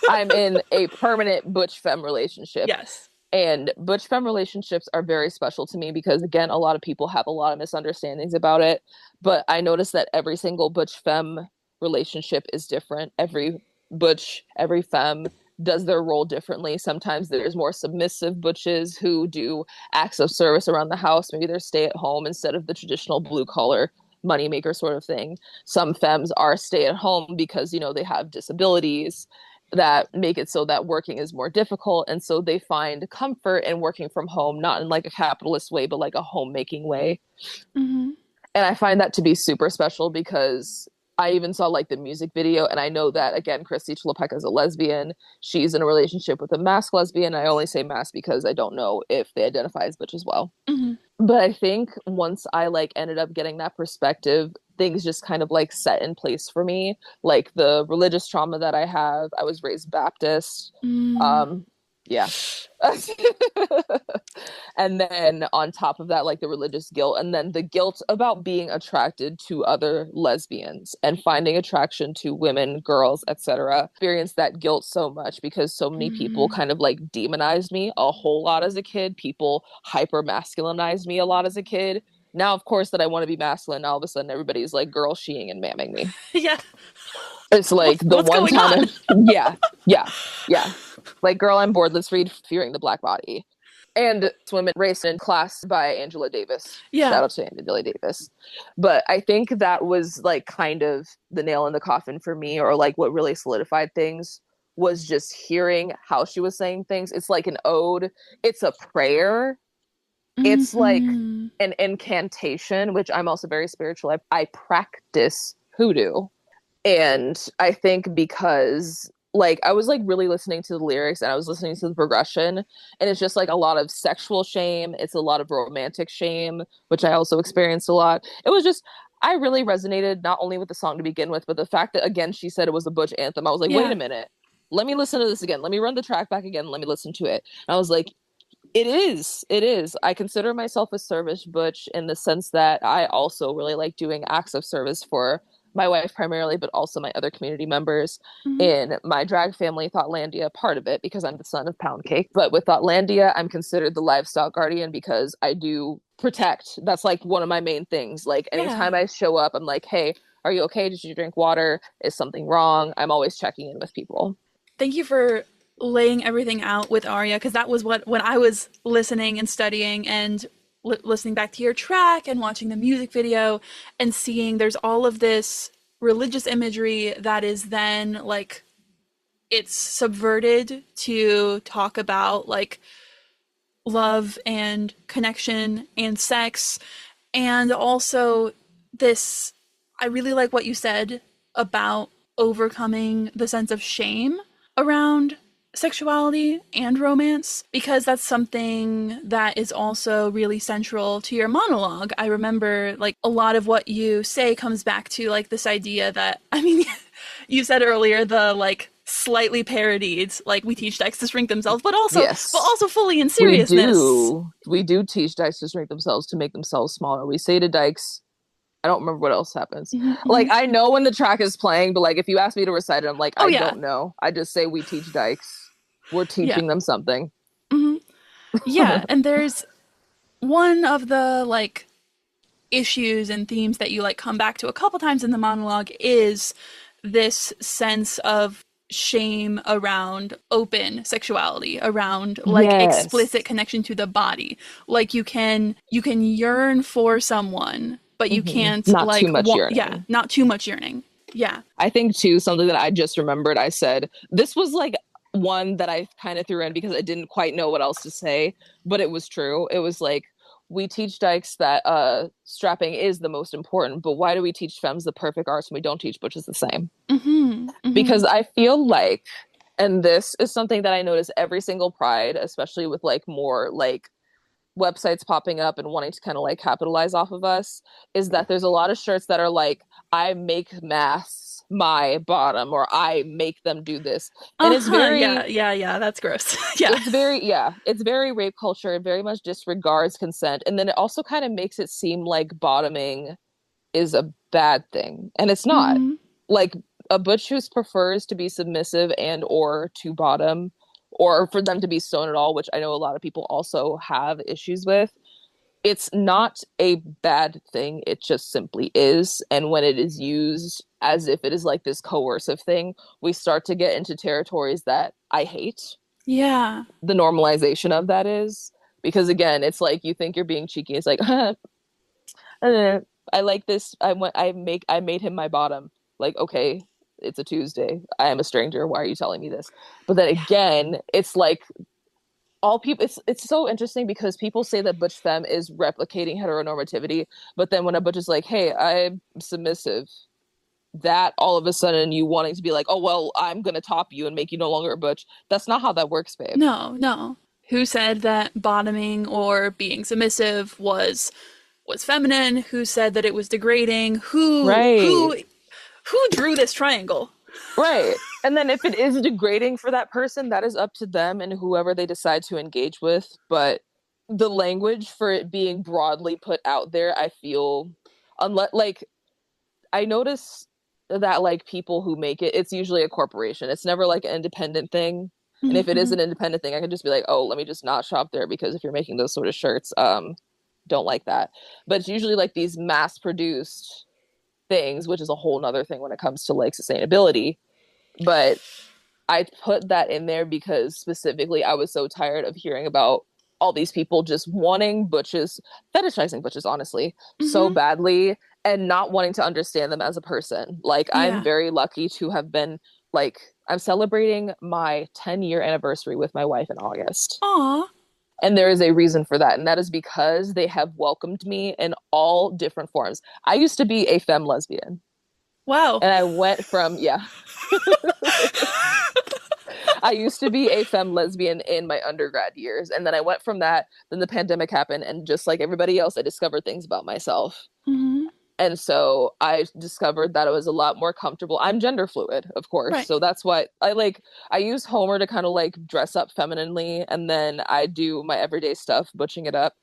I'm in a permanent Butch femme relationship. Yes. And Butch femme relationships are very special to me because, again, a lot of people have a lot of misunderstandings about it. But I noticed that every single Butch femme relationship is different. Every Butch, every femme does their role differently. Sometimes there's more submissive Butches who do acts of service around the house. Maybe they're stay at home instead of the traditional blue collar moneymaker sort of thing. Some femmes are stay at home because, you know, they have disabilities that make it so that working is more difficult. And so they find comfort in working from home, not in like a capitalist way, but like a homemaking way. And I find that to be super special because I even saw like the music video, and I know that, again, Chrissy Chlapecka is a lesbian. She's in a relationship with a masked lesbian. I only say masked because I don't know if they identify as Butch as well. But I think once I like ended up getting that perspective, things just kind of like set in place for me. Like the religious trauma that I have, I was raised Baptist. Yeah. And then on top of that, like the religious guilt, and then the guilt about being attracted to other lesbians and finding attraction to women, girls, etc. Experienced that guilt so much because so many people kind of like demonized me a whole lot as a kid. People hyper masculinized me a lot as a kid. Now, of course, that I want to be masculine, all of a sudden everybody's like girl sheeing and mamming me. It's like what's one time. on? Yeah. Like, girl, I'm bored. Let's read Fearing the Black Body. And women raced in Class by Angela Davis. Yeah. Shout out to Angela Davis. But I think that was like kind of the nail in the coffin for me, or like what really solidified things, was just hearing how she was saying things. It's like an ode. It's a prayer. It's like an incantation, which I'm also very spiritual. I practice hoodoo. And I think because like I was like really listening to the lyrics and I was listening to the progression, and it's just like a lot of sexual shame. It's a lot of romantic shame, which I also experienced a lot. It was just, I really resonated not only with the song to begin with, but the fact that, again, she said it was a Butch anthem. I was like, wait a minute. Let me listen to this again. Let me run the track back again. Let me listen to it. And I was like, it is. I consider myself a service butch in the sense that I also really like doing acts of service for my wife primarily, but also my other community members. In my drag family, Thoughtlandia, part of it because I'm the son of Pound Cake. But with Thoughtlandia, I'm considered the livestock guardian because I do protect. That's like one of my main things. Like anytime I show up, I'm like, hey, are you okay? Did you drink water? Is something wrong? I'm always checking in with people. Thank you for laying everything out with ARIA, because that was what, when I was listening and studying and listening back to your track and watching the music video and seeing there's all of this religious imagery that is then like, it's subverted to talk about like love and connection and sex. And also this, I really like what you said about overcoming the sense of shame around sexuality and romance, because that's something that is also really central to your monologue. I remember like a lot of what you say comes back to like this idea that, I mean, you said earlier the like slightly parodied, like we teach dykes to shrink themselves, but also fully in seriousness. We do teach dykes to shrink themselves to make themselves smaller. We say to dykes, I don't remember what else happens. Like, I know when the track is playing, but like, if you ask me to recite it, I'm like, I don't know. I just say we teach dykes. We're teaching them something. Yeah, and there's one of the like issues and themes that you like come back to a couple times in the monologue is this sense of shame around open sexuality, around like explicit connection to the body. Like you can yearn for someone, but you can't not like too much yearning. Yeah, not too much yearning. Yeah. I think too, something that I just remembered, I said, this was like one that I kind of threw in because I didn't quite know what else to say, but it was true. It was like, we teach dykes that strapping is the most important, but why do we teach femmes the perfect arts when we don't teach butches the same? Because I feel like, and this is something that I notice every single Pride, especially with like more like websites popping up and wanting to kind of like capitalize off of us, is that there's a lot of shirts that are like, I make masks my bottom, or I make them do this. And it's very that's gross. It's very rape culture. It very much disregards consent, and then it also kind of makes it seem like bottoming is a bad thing, and it's not. Like a butch who prefers to be submissive and or to bottom, or for them to be sewn at all, which I know a lot of people also have issues with, it's not a bad thing. It just simply is. And when it is used as if it is like this coercive thing, we start to get into territories that I hate. Yeah. The normalization of that is, because again, it's like you think you're being cheeky. It's like, I like this. I made him my bottom. Like, okay, it's a Tuesday. I am a stranger. Why are you telling me this? But then again, it's like all people, it's so interesting because people say that butch femme is replicating heteronormativity, but then when a butch is like, hey, I'm submissive, that all of a sudden you wanting to be like, oh, well, I'm going to top you and make you no longer a butch. That's not how that works, babe. No. Who said that bottoming or being submissive was feminine? Who said that it was degrading? Who drew this triangle? Right. And then if it is degrading for that person, that is up to them and whoever they decide to engage with. But the language for it being broadly put out there, I feel, unless, like, I notice that, like, people who make it, it's usually a corporation. It's never, like, an independent thing. And if it is an independent thing, I could just be like, oh, let me just not shop there, because if you're making those sort of shirts, don't like that. But it's usually, like, these mass-produced things, which is a whole nother thing when it comes to, like, sustainability. But I put that in there because specifically I was so tired of hearing about all these people just wanting butches, fetishizing butches, honestly, so badly, and not wanting to understand them as a person. Like, I'm very lucky to have been, like, I'm celebrating my 10-year anniversary with my wife in August. Aw. And there is a reason for that. And that is because they have welcomed me in all different forms. I used to be a femme lesbian. Wow. And I went from, I used to be a femme lesbian in my undergrad years. And then I went from that. Then the pandemic happened. And just like everybody else, I discovered things about myself. And so I discovered that it was a lot more comfortable. I'm gender fluid, of course. Right. So that's why I use Homer to kind of like dress up femininely. And then I do my everyday stuff, butching it up.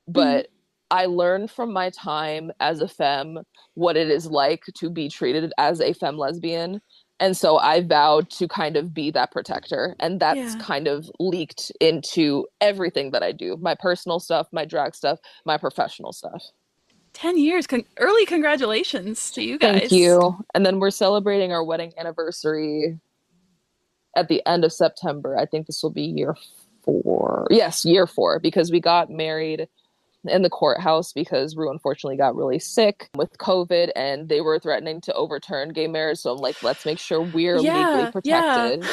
But I learned from my time as a femme what it is like to be treated as a femme lesbian. And so I vowed to kind of be that protector. And that's kind of leaked into everything that I do. My personal stuff, my drag stuff, my professional stuff. 10 years. Early congratulations to you guys. Thank you. And then we're celebrating our wedding anniversary at the end of September. I think this will be year 4. Yes, year 4, because we got married in the courthouse because Rue unfortunately got really sick with COVID and they were threatening to overturn gay marriage. So I'm like, let's make sure we're legally protected.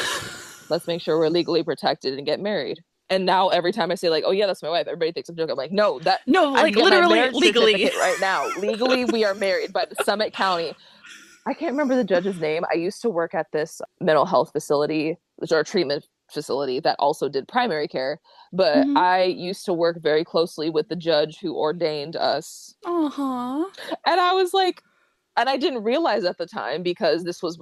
Let's make sure we're legally protected and get married. And now every time I say like, oh yeah, that's my wife, everybody thinks I'm joking. I'm like, no, like literally legally right now. Legally, we are married by the Summit County. I can't remember the judge's name. I used to work at this mental health facility, which are a treatment facility that also did primary care. But I used to work very closely with the judge who ordained us. And I was like, and I didn't realize at the time because this was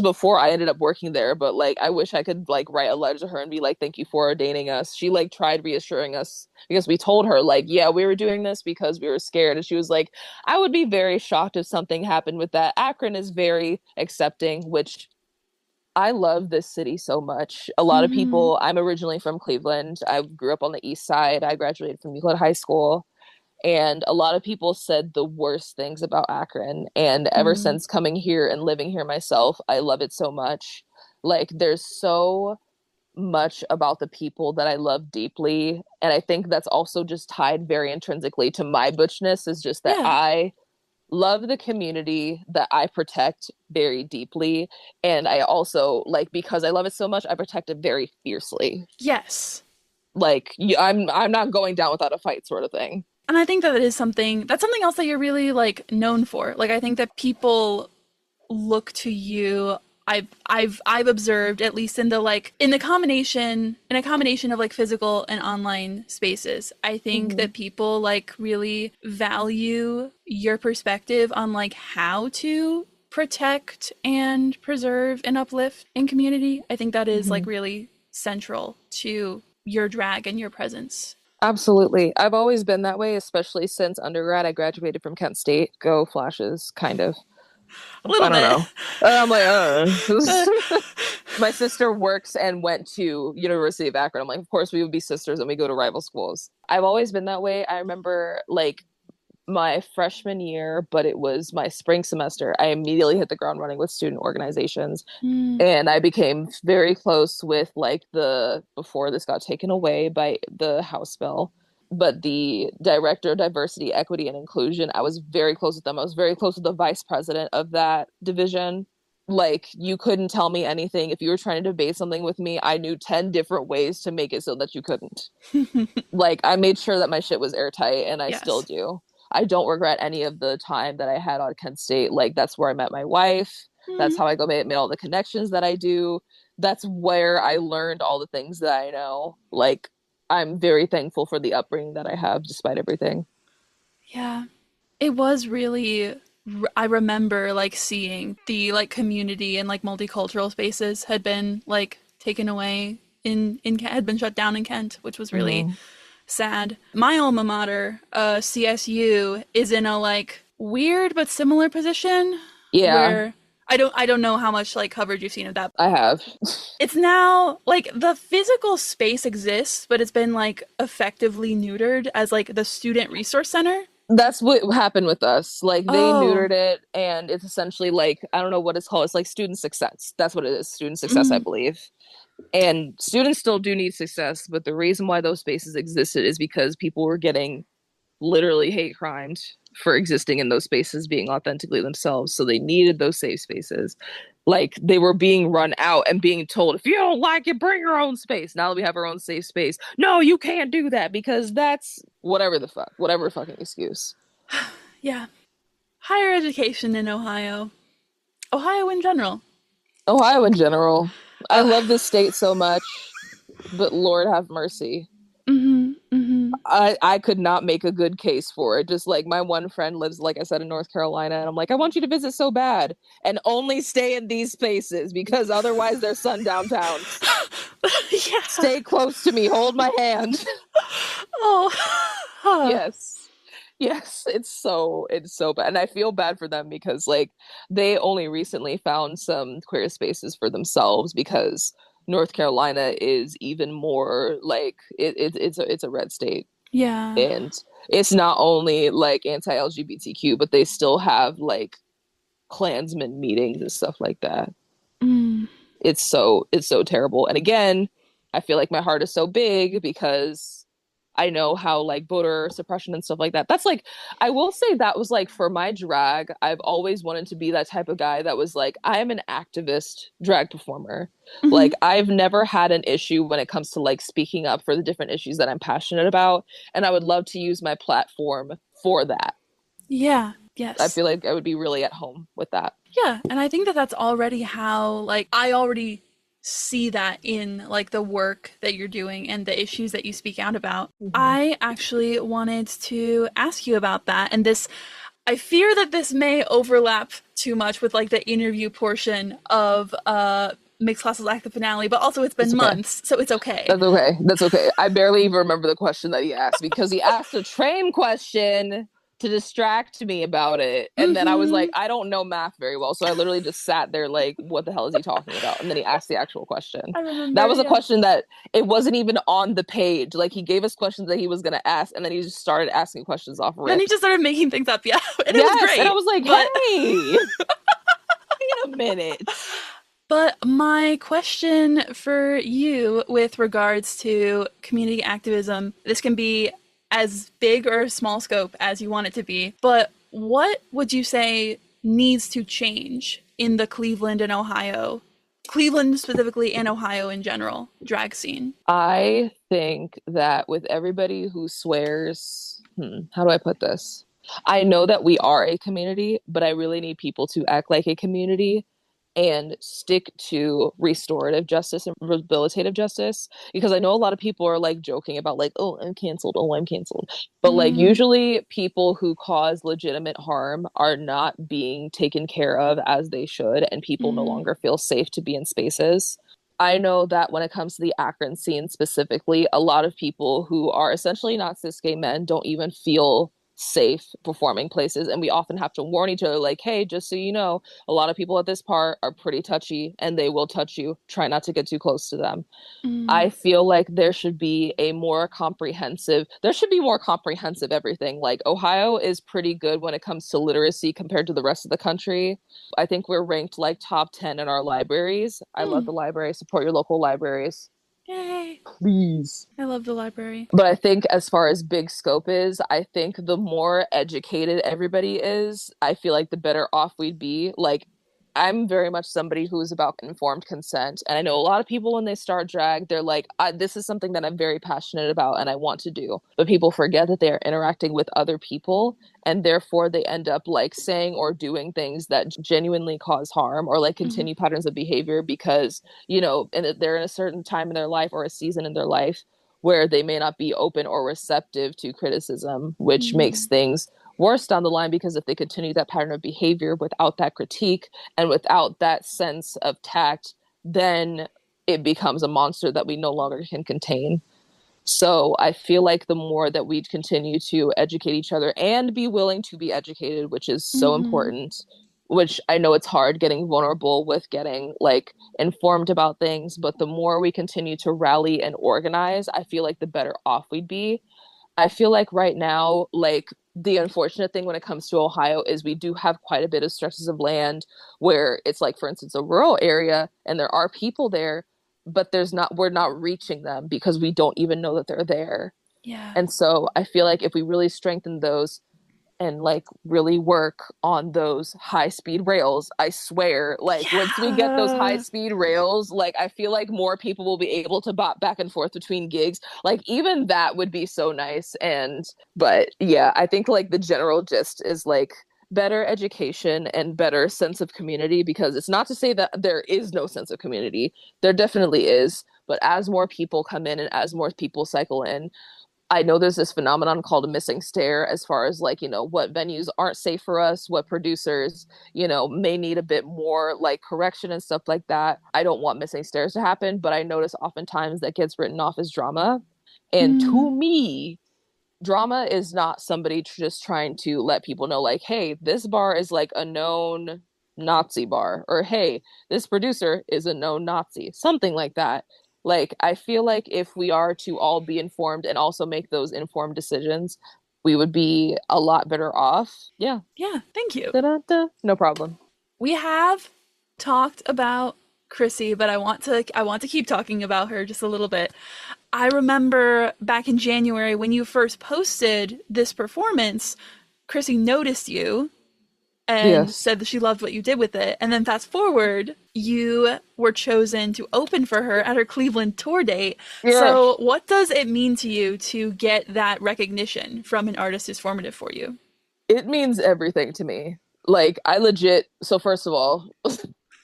before I ended up working there. But like, I wish I could like write a letter to her and be like, thank you for ordaining us. She like tried reassuring us because we told her like, yeah, we were doing this because we were scared. And she was like, I would be very shocked if something happened with that. Akron is very accepting, which I love this city so much. A lot of people, I'm originally from Cleveland. I grew up on the east side. I graduated from Euclid High School. And a lot of people said the worst things about Akron. And ever since coming here and living here myself, I love it so much. Like, there's so much about the people that I love deeply. And I think that's also just tied very intrinsically to my butchness, is just that I love the community that I protect very deeply. And I also, like, because I love it so much, I protect it very fiercely. Yes. Like, I'm not going down without a fight, sort of thing. And I think that that's something else that you're really like known for. Like, I think that people look to you. I've observed, at least in a combination of like physical and online spaces. I think that people like really value your perspective on like how to protect and preserve and uplift in community. I think that is like really central to your drag and your presence. Absolutely. I've always been that way, especially since undergrad. I graduated from Kent State. Go Flashes, kind of. A little bit. I don't know. I'm like, my sister works and went to University of Akron. I'm like, of course we would be sisters and we go to rival schools. I've always been that way. I remember like my freshman year, but it was my spring semester, I immediately hit the ground running with student organizations. And I became very close with like before this got taken away by the House bill, but the director of diversity, equity, and inclusion, I was very close with them. I was very close with the vice president of that division. Like, you couldn't tell me anything. If you were trying to debate something with me, I knew 10 different ways to make it so that you couldn't. Like, I made sure that my shit was airtight, and I still do. I don't regret any of the time that I had on Kent State. Like, that's where I met my wife. That's how I made all the connections that I do. That's where I learned all the things that I know. Like, I'm very thankful for the upbringing that I have, despite everything. Yeah. It was really, I remember like seeing the like community and like multicultural spaces had been like taken away had been shut down in Kent, which was really sad. My alma mater, CSU, is in a like weird but similar position. Yeah. Where I don't know how much like coverage you've seen of that. I have. It's now like the physical space exists, but it's been like effectively neutered as like the student resource center. That's what happened with us. Like, they neutered it, and it's essentially like, I don't know what it's called. It's like student success. That's what it is. Student success, I believe. And students still do need success, but the reason why those spaces existed is because people were getting literally hate crimed for existing in those spaces, being authentically themselves. So they needed those safe spaces. Like, they were being run out and being told, if you don't like it, bring your own space. Now that we have our own safe space, no, you can't do that because that's whatever the fuck, whatever fucking excuse. Yeah. Higher education in Ohio. Ohio in general. Ohio in general. I love this state so much, but Lord have mercy. I could not make a good case for it. Just like, my one friend lives, like I said, in North Carolina, and I'm like, I want you to visit so bad, and only stay in these spaces because otherwise they're sundown towns. Yeah. Stay close to me. Hold my hand. Oh. Yes, it's so bad. And I feel bad for them because, like, they only recently found some queer spaces for themselves because North Carolina is even more like it's a red state. Yeah. And it's not only like anti-LGBTQ, but they still have like Klansmen meetings and stuff like that. It's so terrible. And again, I feel like my heart is so big because I know how like voter suppression and stuff like that. That's like, I will say that was like, for my drag, I've always wanted to be that type of guy that was like, I am an activist drag performer. Like, I've never had an issue when it comes to like speaking up for the different issues that I'm passionate about. And I would love to use my platform for that. Yeah. Yes. I feel like I would be really at home with that. Yeah. And I think that that's already how, like, I already see that in like the work that you're doing and the issues that you speak out about. I actually wanted to ask you about that, and this, I fear that this may overlap too much with like the interview portion of Mixed Classless Act, the finale, but also it's been months, so it's okay. That's okay. I barely even remember the question that he asked because he asked a train question to distract me about it. And then I was like, I don't know math very well. So I literally just sat there like, what the hell is he talking about? And then he asked the actual question. I remember, that was a question that it wasn't even on the page. Like, he gave us questions that he was going to ask, and then he just started asking questions off rip. Then he just started making things up. Yeah. And it was great. And I was like, hey, wait a minute. But my question for you with regards to community activism, this can be as big or small scope as you want it to be, but what would you say needs to change in the Cleveland and Ohio, Cleveland specifically and Ohio in general, drag scene? I think that with everybody who swears, how do I put this? I know that we are a community, but I really need people to act like a community and stick to restorative justice and rehabilitative justice, because I know a lot of people are like joking about like, oh, I'm canceled, but like, usually people who cause legitimate harm are not being taken care of as they should, and people no longer feel safe to be in spaces. I know that when it comes to the Akron scene specifically, a lot of people who are essentially not cis gay men don't even feel safe performing places, and we often have to warn each other like, hey, just so you know, a lot of people at this part are pretty touchy and they will touch you. Try not to get too close to them. I feel like there should be more comprehensive everything. Like, Ohio is pretty good when it comes to literacy compared to the rest of the country. I think we're ranked like top 10 in our libraries. I love the library. Support your local libraries. Yay. Please. I love the library. But I think as far as big scope is, I think the more educated everybody is, I feel like the better off we'd be. Like, I'm very much somebody who's about informed consent. And I know a lot of people, when they start drag, they're like, this is something that I'm very passionate about and I want to do. But people forget that they are interacting with other people, and therefore they end up like saying or doing things that genuinely cause harm or like continue patterns of behavior because, you know, they're in a certain time in their life or a season in their life where they may not be open or receptive to criticism, which makes things worse down the line, because if they continue that pattern of behavior without that critique and without that sense of tact, then it becomes a monster that we no longer can contain. So I feel like the more that we continue to educate each other and be willing to be educated, which is so important, which I know it's hard getting vulnerable with getting like informed about things, but the more we continue to rally and organize, I feel like the better off we'd be. I feel like right now, like, the unfortunate thing when it comes to Ohio is we do have quite a bit of stretches of land where it's like, for instance, a rural area and there are people there, but we're not reaching them because we don't even know that they're there. Yeah. And so I feel like if we really strengthen those and like really work on those high speed rails, I swear, like once we get those high speed rails, like I feel like more people will be able to bop back and forth between gigs. Like even that would be so nice. But yeah, I think like the general gist is like better education and better sense of community, because it's not to say that there is no sense of community. There definitely is. But as more people come in and as more people cycle in, I know there's this phenomenon called a missing stair as far as like, you know, what venues aren't safe for us, what producers, you know, may need a bit more like correction and stuff like that. I don't want missing stairs to happen, but I notice oftentimes that gets written off as drama. And to me, drama is not somebody just trying to let people know like, hey, this bar is like a known Nazi bar, or hey, this producer is a known Nazi, something like that. Like, I feel like if we are to all be informed and also make those informed decisions, we would be a lot better off. Yeah. Yeah, thank you. Da-da-da. No problem. We have talked about Chrissy, but I want to keep talking about her just a little bit. I remember back in January when you first posted this performance, Chrissy noticed you and said that she loved what you did with it. And then fast forward, you were chosen to open for her at her Cleveland tour date. Yeah. So what does it mean to you to get that recognition from an artist who's formative for you? It means everything to me. Like, I legit, so first of all,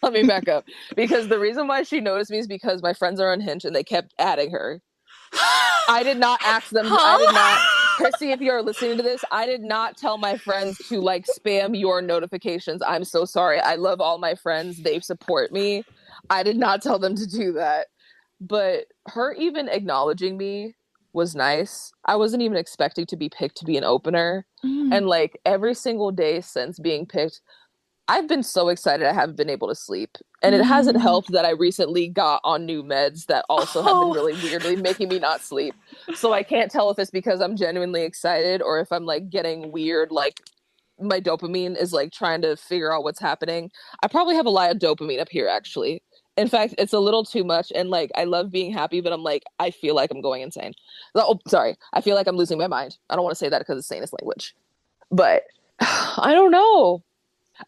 let me back up. Because the reason why she noticed me is because my friends are unhinged and they kept adding her. I did not ask them. I did not. Chrissy, if you're listening to this, I did not tell my friends to like spam your notifications. I'm so sorry. I love all my friends. They support me. I did not tell them to do that. But her even acknowledging me was nice. I wasn't even expecting to be picked to be an opener. And like every single day since being picked, I've been so excited I haven't been able to sleep. And it hasn't helped that I recently got on new meds that also have been really weirdly making me not sleep. So I can't tell if it's because I'm genuinely excited or if I'm like getting weird, like my dopamine is like trying to figure out what's happening. I probably have a lot of dopamine up here, actually. In fact, it's a little too much. And like, I love being happy, but I'm like, I feel like I'm going insane. Oh, sorry. I feel like I'm losing my mind. I don't want to say that because it's sanest language. But I don't know.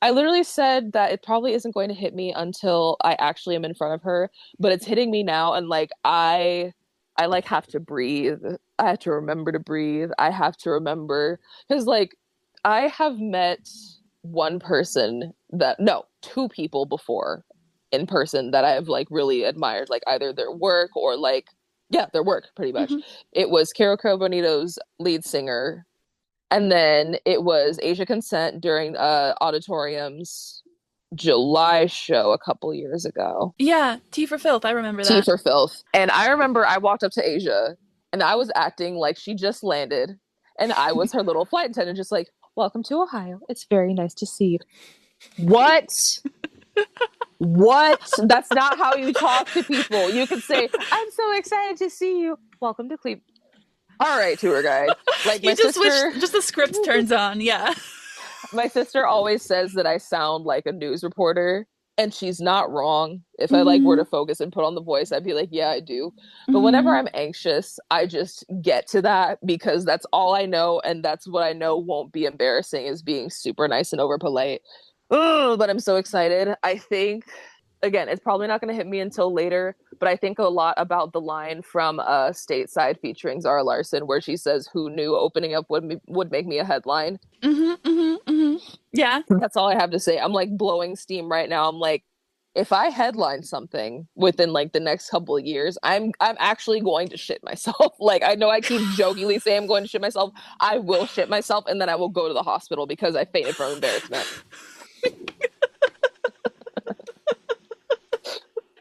I literally said that it probably isn't going to hit me until I actually am in front of her, but it's hitting me now. And like, I like have to breathe. I have to remember to breathe. I have to remember, because like I have met two people before in person that I've like really admired, like either their work or like, yeah, their work pretty much. It was Caro Bonito's lead singer. And then it was Asia Consent during Auditorium's July show a couple years ago. Yeah, Tea for Filth. I remember that. Tea for Filth. And I remember I walked up to Asia and I was acting like she just landed. And I was her little flight attendant, just like, welcome to Ohio. It's very nice to see you. What? What? That's not how you talk to people. You could say, I'm so excited to see you. Welcome to Cleveland. All right, tour guide. Like my sister, just the script turns on. Yeah. My sister always says that I sound like a news reporter, and she's not wrong. If I like were to focus and put on the voice, I'd be like, yeah, I do. But whenever I'm anxious, I just get to that because that's all I know, and that's what I know won't be embarrassing, is being super nice and over polite. But I'm so excited. I think, again, it's probably not going to hit me until later, but I think a lot about the line from Stateside featuring Zara Larsson, where she says, who knew opening up would make me a headline? Yeah. That's all I have to say. I'm like blowing steam right now. I'm like, if I headline something within like the next couple of years, I'm actually going to shit myself. Like, I know I keep jokingly saying I'm going to shit myself. I will shit myself, and then I will go to the hospital because I fainted from embarrassment.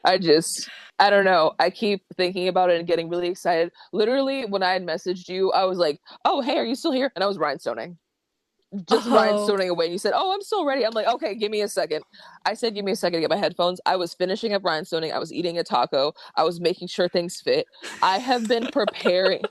I don't know. I keep thinking about it and getting really excited. Literally, when I had messaged you, I was like, oh, hey, are you still here? And I was rhinestoning. Just rhinestoning away. And you said, oh, I'm still ready. I'm like, okay, give me a second. I said, give me a second to get my headphones. I was finishing up rhinestoning. I was eating a taco. I was making sure things fit. I have been preparing.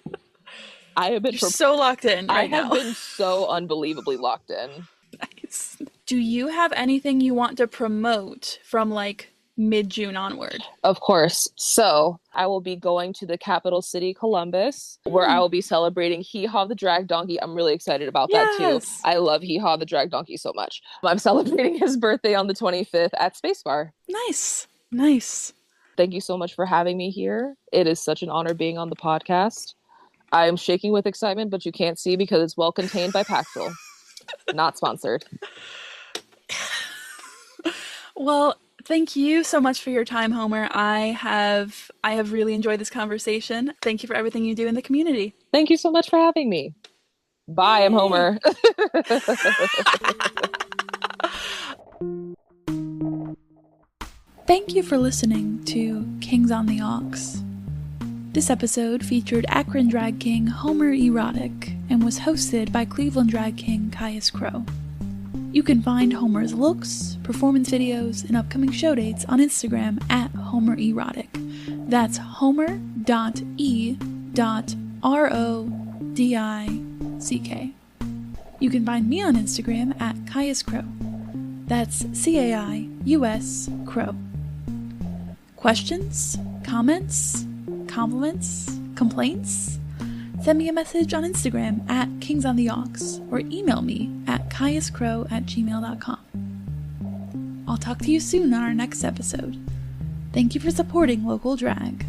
You're so locked in right now. I have been so unbelievably locked in. Nice. Do you have anything you want to promote from like mid-June onward? Of course. So I will be going to the capital city, Columbus, where I will be celebrating Hee Haw the Drag Donkey. I'm really excited about that too. I love Hee Haw the Drag Donkey so much. I'm celebrating his birthday on the 25th at Spacebar. Nice. Nice. Thank you so much for having me here. It is such an honor being on the podcast. I am shaking with excitement, but you can't see because it's well contained by Paxil. Not sponsored. Well, thank you so much for your time, Homer. I have really enjoyed this conversation. Thank you for everything you do in the community. Thank you so much for having me. Bye, I'm Homer. Thank you for listening to Kings on the Aux. This episode featured Akron drag king Homer E. Rodick and was hosted by Cleveland drag king Caius Crow. You can find Homer's looks, performance videos, and upcoming show dates on Instagram at Homer E. Rodick. That's homer.e.rodick. You can find me on Instagram at Caius Crow. That's C-A-I-U-S Crow. Questions? Comments? Compliments? Complaints? Send me a message on Instagram at kingsontheaux or email me at caiuscrow@gmail.com. I'll talk to you soon on our next episode. Thank you for supporting local drag.